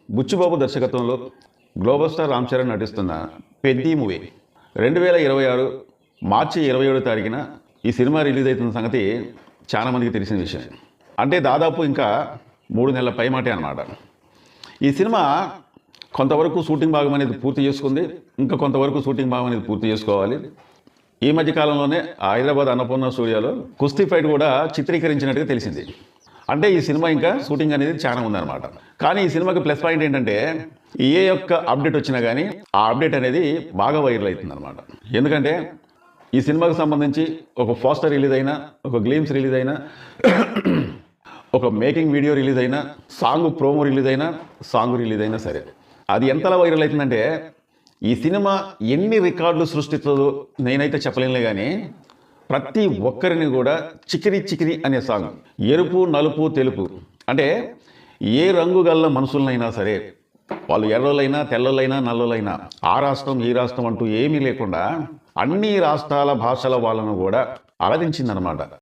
బుచ్చిబాబు దర్శకత్వంలో global star Ram Charan నటిస్తున్న Peddi movie 2026 మార్చి 27వ తారీఖున ఈ సినిమా రిలీజ్ అవుతున్న సంగతి చాలామందికి తెలిసిన విషయం. అంటే దాదాపు ఇంకా 3 నెలల పైమాటే అన్నమాట. ఈ సినిమా కొంతవరకు షూటింగ్ భాగం అనేది పూర్తి చేసుకుంది, ఇంకా కొంతవరకు షూటింగ్ భాగం అనేది పూర్తి చేసుకోవాలి. ఈ మధ్య కాలంలోనే హైదరాబాద్ అన్నపూర్ణ స్టూడియోలో కుస్తీ ఫైట్ కూడా చిత్రీకరించినట్టుగా తెలిసింది. అంటే ఈ సినిమా ఇంకా షూటింగ్ అనేది చాలా ఉందన్నమాట. కానీ ఈ సినిమాకి ప్లస్ పాయింట్ ఏంటంటే ఏ యొక్క అప్డేట్ వచ్చినా కానీ ఆ అప్డేట్ అనేది బాగా వైరల్ అవుతుంది అనమాట. ఎందుకంటే ఈ సినిమాకి సంబంధించి ఒక పోస్టర్ రిలీజ్ అయినా, ఒక గ్లిమ్స్ రిలీజ్ అయినా, ఒక మేకింగ్ వీడియో రిలీజ్ అయినా, సాంగ్ ప్రోమో రిలీజ్ అయినా, సాంగ్ రిలీజ్ అయినా సరే అది ఎంతలా వైరల్ అవుతుందంటే ఈ సినిమా ఎన్ని రికార్డులు సృష్టిస్తుందో నేనైతే చెప్పలేనులే. కానీ ప్రతి ఒక్కరిని కూడా చికిరి చికిరి అనే సాంగ్, ఎరుపు నలుపు తెలుపు అంటే ఏ రంగు గల్ల మనుషులనైనా సరే, వాళ్ళు ఎర్రోళ్ళైనా తెల్లలైనా నల్లలైనా, ఆ రాష్ట్రం ఈ రాష్ట్రం అంటూ ఏమీ లేకుండా అన్ని రాష్ట్రాల భాషల వాళ్ళను కూడా అలరించిందనమాట.